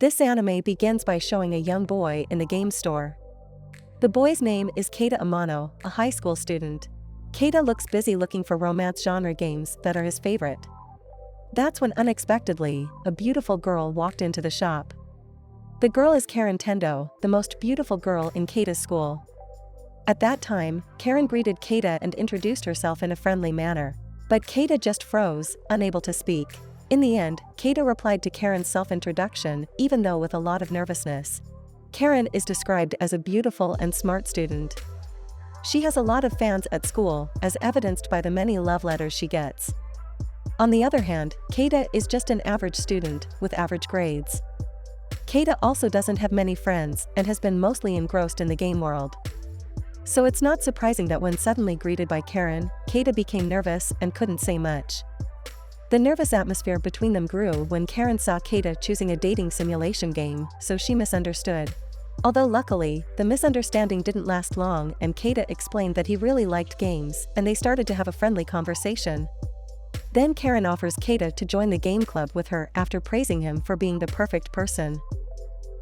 This anime begins by showing a young boy in the game store. The boy's name is Keita Amano, a high school student. Keita looks busy looking for romance genre games that are his favorite. That's when unexpectedly, a beautiful girl walked into the shop. The girl is Karen Tendo, the most beautiful girl in Keita's school. At that time, Karen greeted Keita and introduced herself in a friendly manner. But Keita just froze, unable to speak. In the end, Keita replied to Karen's self-introduction, even though with a lot of nervousness. Karen is described as a beautiful and smart student. She has a lot of fans at school, as evidenced by the many love letters she gets. On the other hand, Keita is just an average student, with average grades. Keita also doesn't have many friends, and has been mostly engrossed in the game world. So it's not surprising that when suddenly greeted by Karen, Keita became nervous and couldn't say much. The nervous atmosphere between them grew when Karen saw Keita choosing a dating simulation game, so she misunderstood. Although luckily, the misunderstanding didn't last long and Keita explained that he really liked games, and they started to have a friendly conversation. Then Karen offers Keita to join the game club with her after praising him for being the perfect person.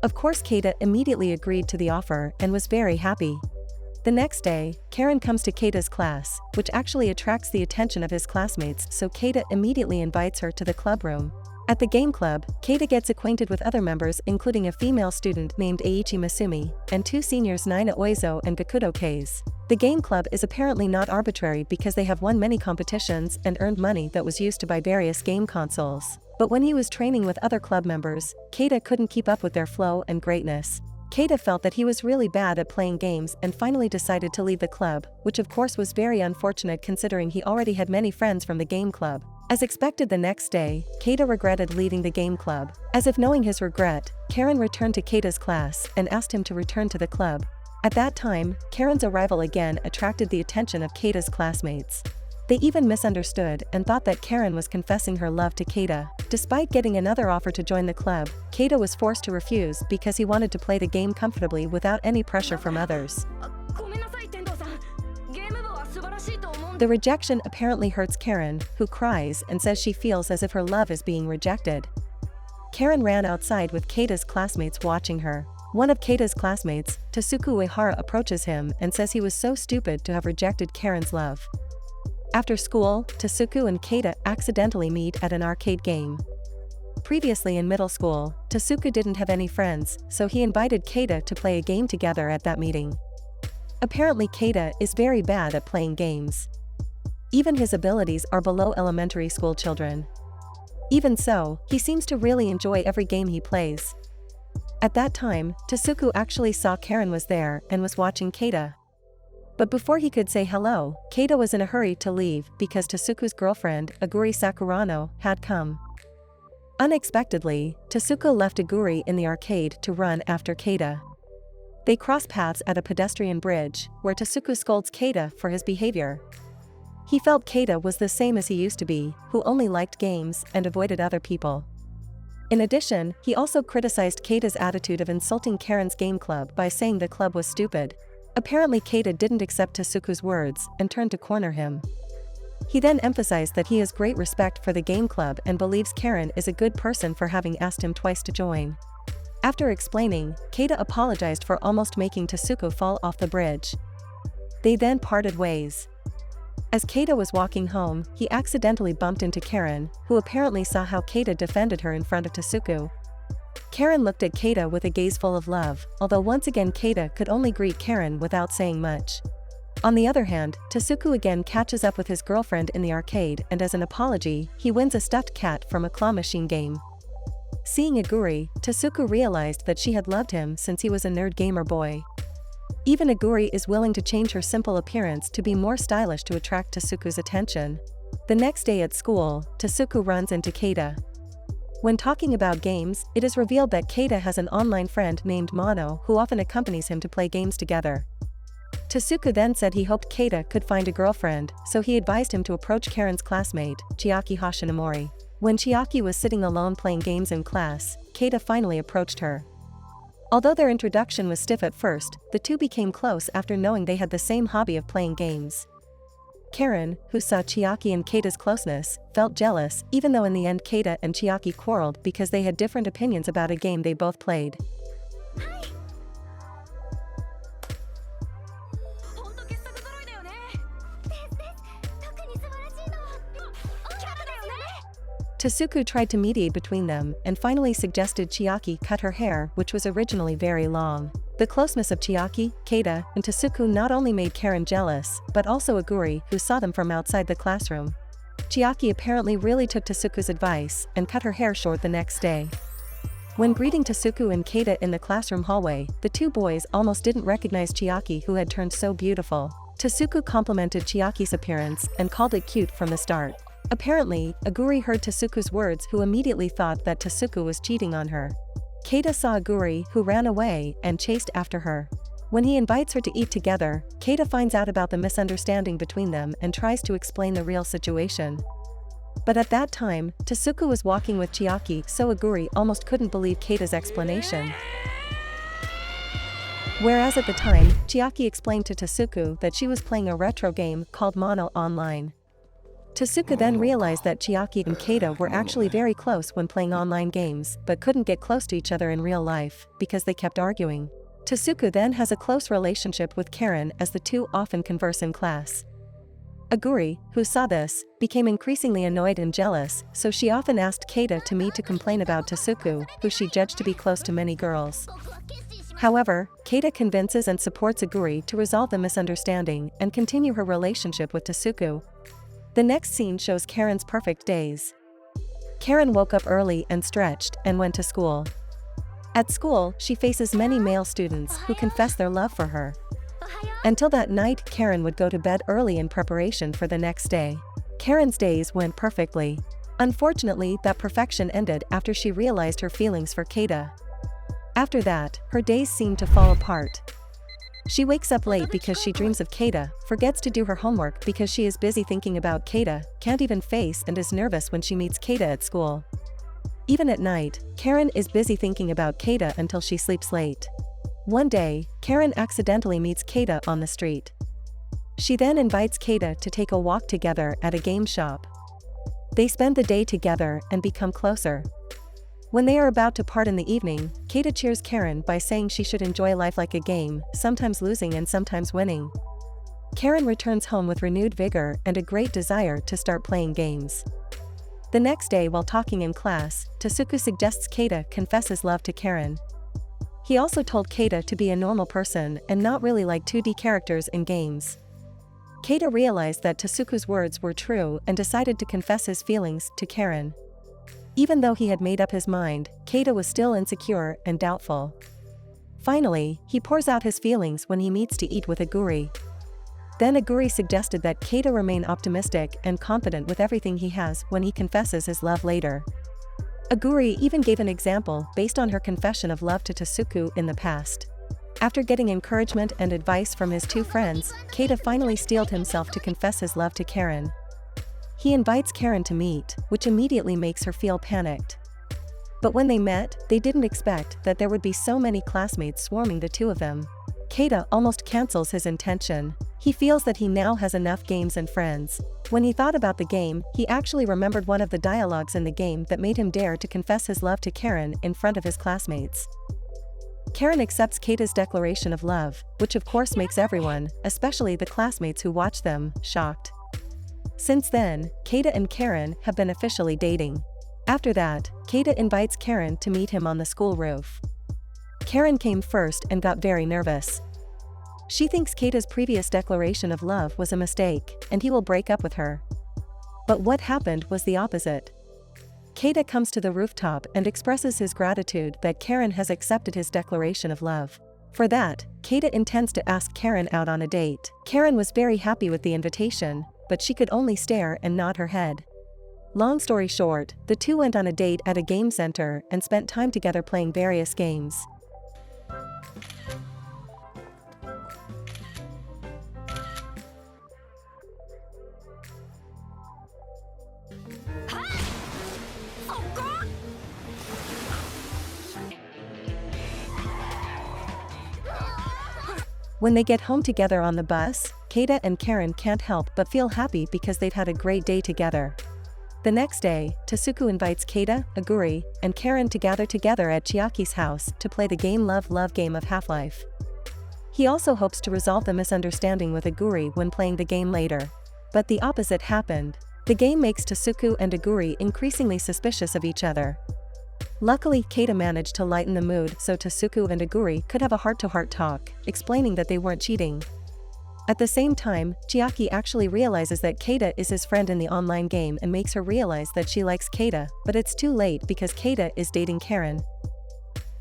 Of course Keita immediately agreed to the offer and was very happy. The next day, Karen comes to Keita's class, which actually attracts the attention of his classmates, so Keita immediately invites her to the club room. At the game club, Keita gets acquainted with other members including a female student named Eiichi Masumi, and two seniors Nina Oizo and Gakudo Kase. The game club is apparently not arbitrary because they have won many competitions and earned money that was used to buy various game consoles. But when he was training with other club members, Keita couldn't keep up with their flow and greatness. Keita felt that he was really bad at playing games and finally decided to leave the club, which of course was very unfortunate considering he already had many friends from the game club. As expected the next day, Keita regretted leaving the game club. As if knowing his regret, Karen returned to Keita's class and asked him to return to the club. At that time, Karen's arrival again attracted the attention of Keita's classmates. They even misunderstood and thought that Karen was confessing her love to Keita. Despite getting another offer to join the club, Keita was forced to refuse because he wanted to play the game comfortably without any pressure from others. The rejection apparently hurts Karen, who cries and says she feels as if her love is being rejected. Karen ran outside with Keita's classmates watching her. One of Keita's classmates, Tasuku Uehara, approaches him and says he was so stupid to have rejected Karen's love. After school, Tasuku and Keita accidentally meet at an arcade game. Previously in middle school, Tasuku didn't have any friends, so he invited Keita to play a game together at that meeting. Apparently Keita is very bad at playing games. Even his abilities are below elementary school children. Even so, he seems to really enjoy every game he plays. At that time, Tasuku actually saw Karen was there and was watching Keita. But before he could say hello, Keita was in a hurry to leave because Tasuku's girlfriend, Aguri Sakurano, had come. Unexpectedly, Tasuku left Aguri in the arcade to run after Keita. They cross paths at a pedestrian bridge, where Tasuku scolds Keita for his behavior. He felt Keita was the same as he used to be, who only liked games and avoided other people. In addition, he also criticized Keita's attitude of insulting Karen's game club by saying the club was stupid. Apparently Keita didn't accept Tasuku's words and turned to corner him. He then emphasized that he has great respect for the game club and believes Karen is a good person for having asked him twice to join. After explaining, Keita apologized for almost making Tasuku fall off the bridge. They then parted ways. As Keita was walking home, he accidentally bumped into Karen, who apparently saw how Keita defended her in front of Tasuku. Karen looked at Keita with a gaze full of love, although once again Keita could only greet Karen without saying much. On the other hand, Tasuku again catches up with his girlfriend in the arcade and as an apology, he wins a stuffed cat from a claw machine game. Seeing Aguri, Tasuku realized that she had loved him since he was a nerd gamer boy. Even Aguri is willing to change her simple appearance to be more stylish to attract Tasuku's attention. The next day at school, Tasuku runs into Keita. When talking about games, it is revealed that Keita has an online friend named Mono who often accompanies him to play games together. Tasuku then said he hoped Keita could find a girlfriend, so he advised him to approach Karen's classmate, Chiaki Hashinomori. When Chiaki was sitting alone playing games in class, Keita finally approached her. Although their introduction was stiff at first, the two became close after knowing they had the same hobby of playing games. Karen, who saw Chiaki and Keita's closeness, felt jealous, even though in the end Keita and Chiaki quarreled because they had different opinions about a game they both played. Tasuku tried to mediate between them and finally suggested Chiaki cut her hair, which was originally very long. The closeness of Chiaki, Keita, and Tasuku not only made Karen jealous, but also Aguri, who saw them from outside the classroom. Chiaki apparently really took Tasuku's advice and cut her hair short the next day. When greeting Tasuku and Keita in the classroom hallway, the two boys almost didn't recognize Chiaki, who had turned so beautiful. Tasuku complimented Chiaki's appearance and called it cute from the start. Apparently, Aguri heard Tasuku's words, who immediately thought that Tasuku was cheating on her. Keita saw Aguri, who ran away and chased after her. When he invites her to eat together, Keita finds out about the misunderstanding between them and tries to explain the real situation. But at that time, Tasuku was walking with Chiaki, so Aguri almost couldn't believe Keita's explanation. Whereas at the time, Chiaki explained to Tasuku that she was playing a retro game called Mono Online. Tasuku then realized that Chiaki and Keita were actually very close when playing online games, but couldn't get close to each other in real life, because they kept arguing. Tasuku then has a close relationship with Karen, as the two often converse in class. Aguri, who saw this, became increasingly annoyed and jealous, so she often asked Keita to meet to complain about Tasuku, who she judged to be close to many girls. However, Keita convinces and supports Aguri to resolve the misunderstanding and continue her relationship with Tasuku. The next scene shows Karen's perfect days. Karen woke up early and stretched and went to school. At school, she faces many male students who confess their love for her. Until that night, Karen would go to bed early in preparation for the next day. Karen's days went perfectly. Unfortunately, that perfection ended after she realized her feelings for Keita. After that, her days seemed to fall apart. She wakes up late because she dreams of Keita, forgets to do her homework because she is busy thinking about Keita, can't even face and is nervous when she meets Keita at school. Even at night, Karen is busy thinking about Keita until she sleeps late. One day, Karen accidentally meets Keita on the street. She then invites Keita to take a walk together at a game shop. They spend the day together and become closer. When they are about to part in the evening, Keita cheers Karen by saying she should enjoy life like a game, sometimes losing and sometimes winning. Karen returns home with renewed vigor and a great desire to start playing games. The next day, while talking in class, Tasuku suggests Keita confess his love to Karen. He also told Keita to be a normal person and not really like 2D characters in games. Keita realized that Tasuku's words were true and decided to confess his feelings to Karen. Even though he had made up his mind, Keita was still insecure and doubtful. Finally, he pours out his feelings when he meets to eat with Aguri. Then Aguri suggested that Keita remain optimistic and confident with everything he has when he confesses his love later. Aguri even gave an example based on her confession of love to Tasuku in the past. After getting encouragement and advice from his two friends, Keita finally steeled himself to confess his love to Karen. He invites Karen to meet, which immediately makes her feel panicked. But when they met, they didn't expect that there would be so many classmates swarming the two of them. Keita almost cancels his intention. He feels that he now has enough games and friends. When he thought about the game, he actually remembered one of the dialogues in the game that made him dare to confess his love to Karen in front of his classmates. Karen accepts Keita's declaration of love, which of course makes everyone, especially the classmates who watch them, shocked. Since then, Keita and Karen have been officially dating. After that, Keita invites Karen to meet him on the school roof. Karen came first and got very nervous. She thinks Keita's previous declaration of love was a mistake, and he will break up with her. But what happened was the opposite. Keita comes to the rooftop and expresses his gratitude that Karen has accepted his declaration of love. For that, Keita intends to ask Karen out on a date. Karen was very happy with the invitation, but she could only stare and nod her head. Long story short, the two went on a date at a game center and spent time together playing various games. When they get home together on the bus, Keita and Karen can't help but feel happy because they've had a great day together. The next day, Tasuku invites Keita, Aguri, and Karen to gather together at Chiaki's house to play the game Love Love game of Half-Life. He also hopes to resolve the misunderstanding with Aguri when playing the game later. But the opposite happened. The game makes Tasuku and Aguri increasingly suspicious of each other. Luckily, Keita managed to lighten the mood so Tasuku and Aguri could have a heart-to-heart talk, explaining that they weren't cheating. At the same time, Chiaki actually realizes that Keita is his friend in the online game and makes her realize that she likes Keita, but it's too late because Keita is dating Karen.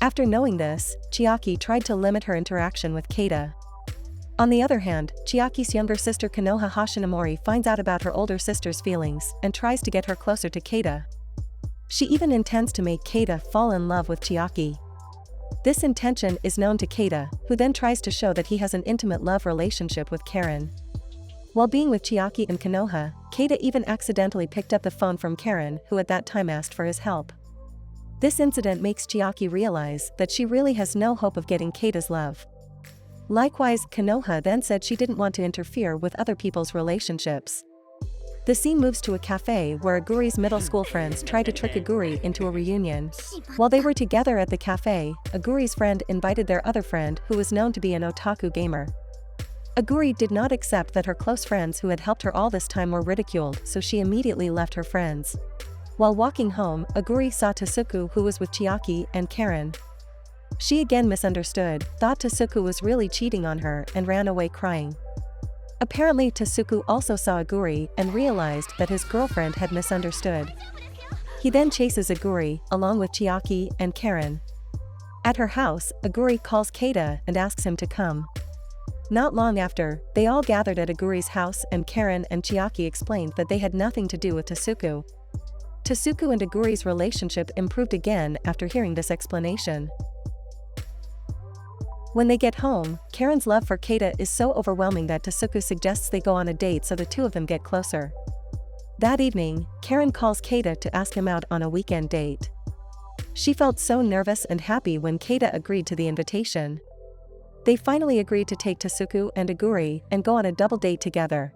After knowing this, Chiaki tried to limit her interaction with Keita. On the other hand, Chiaki's younger sister Konoha Hashinomori finds out about her older sister's feelings and tries to get her closer to Keita. She even intends to make Keita fall in love with Chiaki. This intention is known to Keita, who then tries to show that he has an intimate love relationship with Karen. While being with Chiaki and Konoha, Keita even accidentally picked up the phone from Karen, who at that time asked for his help. This incident makes Chiaki realize that she really has no hope of getting Keita's love. Likewise, Konoha then said she didn't want to interfere with other people's relationships. The scene moves to a cafe where Aguri's middle school friends try to trick Aguri into a reunion. While they were together at the cafe, Aguri's friend invited their other friend who was known to be an otaku gamer. Aguri did not accept that her close friends who had helped her all this time were ridiculed, so she immediately left her friends. While walking home, Aguri saw Tasuku, who was with Chiaki and Karen. She again misunderstood, thought Tasuku was really cheating on her, and ran away crying. Apparently Tasuku also saw Aguri and realized that his girlfriend had misunderstood. He then chases Aguri, along with Chiaki and Karen. At her house, Aguri calls Keita and asks him to come. Not long after, they all gathered at Aguri's house and Karen and Chiaki explained that they had nothing to do with Tasuku. Tasuku and Aguri's relationship improved again after hearing this explanation. When they get home, Karen's love for Keita is so overwhelming that Tasuku suggests they go on a date so the two of them get closer. That evening, Karen calls Keita to ask him out on a weekend date. She felt so nervous and happy when Keita agreed to the invitation. They finally agreed to take Tasuku and Aguri and go on a double date together.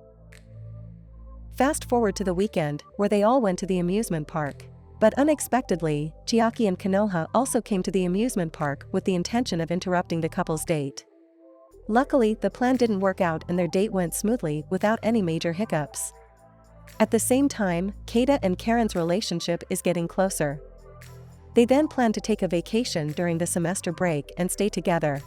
Fast forward to the weekend, where they all went to the amusement park. But unexpectedly, Chiaki and Konoha also came to the amusement park with the intention of interrupting the couple's date. Luckily, the plan didn't work out and their date went smoothly without any major hiccups. At the same time, Keita and Karen's relationship is getting closer. They then plan to take a vacation during the semester break and stay together.